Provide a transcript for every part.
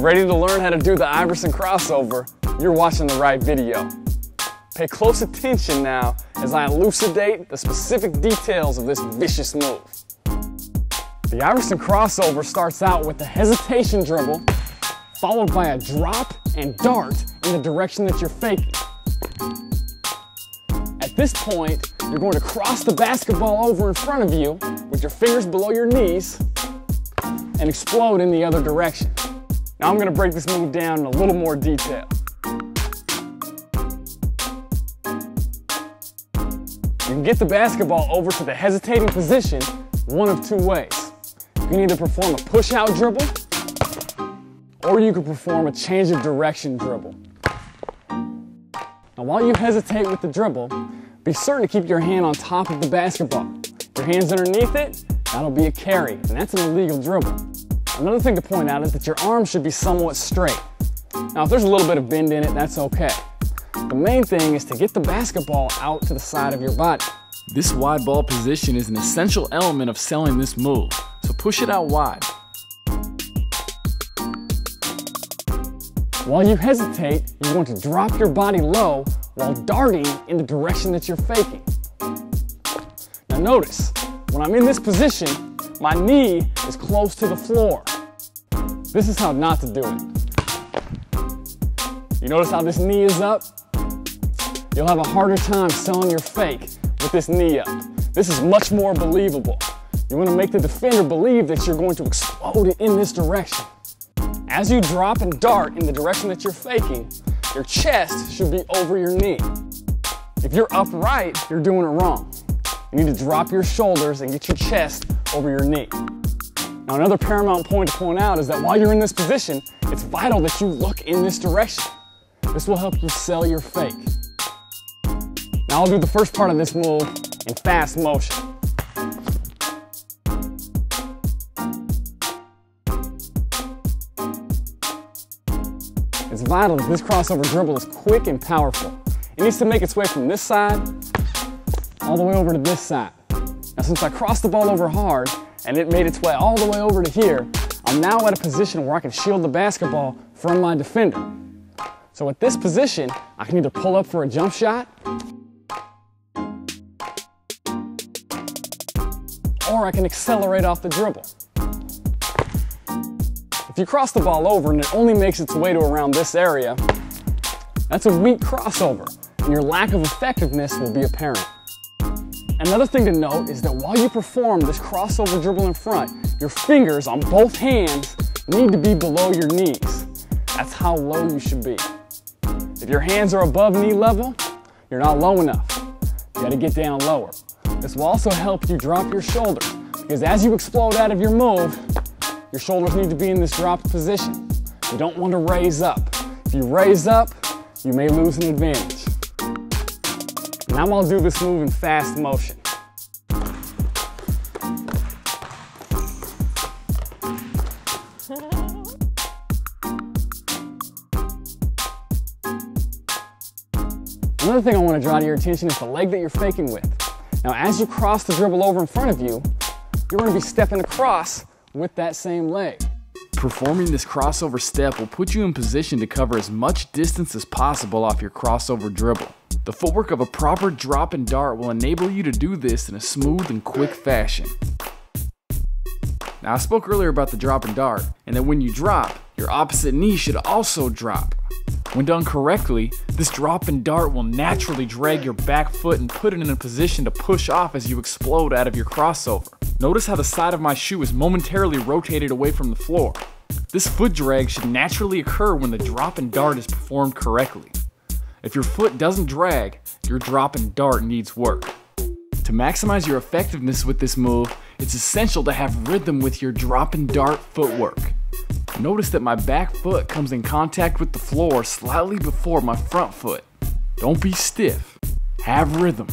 ready to learn how to do the Iverson crossover, you're watching the right video. Pay close attention now as I elucidate the specific details of this vicious move. The Iverson crossover starts out with a hesitation dribble, followed by a drop and dart in the direction that you're faking. At this point, you're going to cross the basketball over in front of you with your fingers below your knees and explode in the other direction. Now I'm going to break this move down in a little more detail. You can get the basketball over to the hesitating position one of two ways. You can either perform a push-out dribble, or you can perform a change of direction dribble. Now while you hesitate with the dribble, be certain to keep your hand on top of the basketball. If your hand's underneath it, that'll be a carry, and that's an illegal dribble. Another thing to point out is that your arm should be somewhat straight. Now if there's a little bit of bend in it, that's okay. The main thing is to get the basketball out to the side of your body. This wide ball position is an essential element of selling this move, so push it out wide. While you hesitate, you're going to drop your body low while darting in the direction that you're faking. Now notice, when I'm in this position, my knee is close to the floor. This is how not to do it. You notice how this knee is up? You'll have a harder time selling your fake with this knee up. This is much more believable. You want to make the defender believe that you're going to explode in this direction. As you drop and dart in the direction that you're faking, your chest should be over your knee. If you're upright, you're doing it wrong. You need to drop your shoulders and get your chest over your knee. Now another paramount point to point out is that while you're in this position, it's vital that you look in this direction. This will help you sell your fake. Now I'll do the first part of this move in fast motion. It's vital that this crossover dribble is quick and powerful. It needs to make its way from this side all the way over to this side. Now since I crossed the ball over hard and it made its way all the way over to here, I'm now at a position where I can shield the basketball from my defender. So at this position, I can either pull up for a jump shot or I can accelerate off the dribble. If you cross the ball over and it only makes its way to around this area, that's a weak crossover, and your lack of effectiveness will be apparent. Another thing to note is that while you perform this crossover dribble in front, your fingers on both hands need to be below your knees. That's how low you should be. If your hands are above knee level, you're not low enough. You gotta get down lower. This will also help you drop your shoulders, because as you explode out of your move, your shoulders need to be in this dropped position. You don't want to raise up. If you raise up, you may lose an advantage. Now I'll do this move in fast motion. Another thing I want to draw to your attention is the leg that you're faking with. Now as you cross the dribble over in front of you, you're going to be stepping across with that same leg. Performing this crossover step will put you in position to cover as much distance as possible off your crossover dribble. The footwork of a proper drop and dart will enable you to do this in a smooth and quick fashion. Now I spoke earlier about the drop and dart, and that when you drop, your opposite knee should also drop. When done correctly, this drop and dart will naturally drag your back foot and put it in a position to push off as you explode out of your crossover. Notice how the side of my shoe is momentarily rotated away from the floor. This foot drag should naturally occur when the drop and dart is performed correctly. If your foot doesn't drag, your drop and dart needs work. To maximize your effectiveness with this move, it's essential to have rhythm with your drop and dart footwork. Notice that my back foot comes in contact with the floor slightly before my front foot. Don't be stiff. Have rhythm.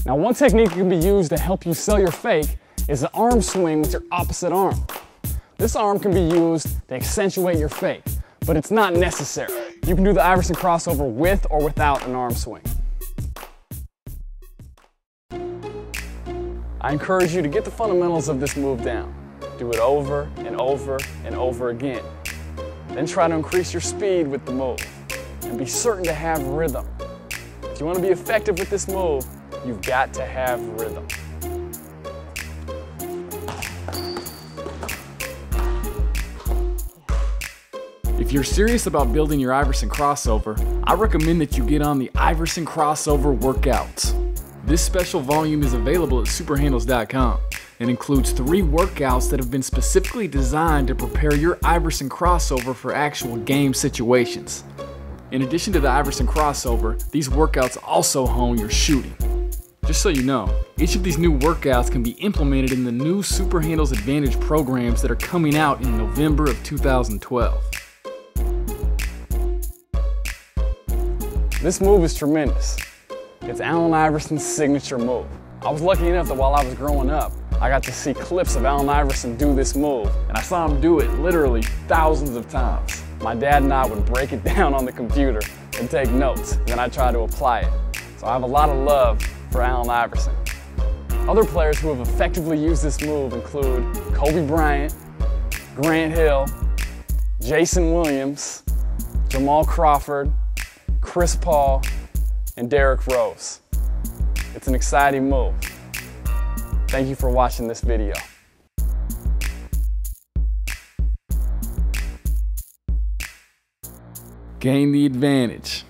Now one technique that can be used to help you sell your fake is the arm swing with your opposite arm. This arm can be used to accentuate your fake, but it's not necessary. You can do the Iverson crossover with or without an arm swing. I encourage you to get the fundamentals of this move down. Do it over and over and over again. Then try to increase your speed with the move and be certain to have rhythm. If you want to be effective with this move, you've got to have rhythm. If you're serious about building your Iverson Crossover, I recommend that you get on the Iverson Crossover workouts. This special volume is available at Superhandles.com and includes 3 workouts that have been specifically designed to prepare your Iverson Crossover for actual game situations. In addition to the Iverson Crossover, these workouts also hone your shooting. Just so you know, each of these new workouts can be implemented in the new Superhandles Advantage programs that are coming out in November of 2012. This move is tremendous. It's Allen Iverson's signature move. I was lucky enough that while I was growing up, I got to see clips of Allen Iverson do this move, and I saw him do it literally thousands of times. My dad and I would break it down on the computer and take notes, and then I'd try to apply it. So I have a lot of love for Allen Iverson. Other players who have effectively used this move include Kobe Bryant, Grant Hill, Jason Williams, Jamal Crawford, Chris Paul, and Derrick Rose. It's an exciting move. Thank you for watching this video. Gain the advantage.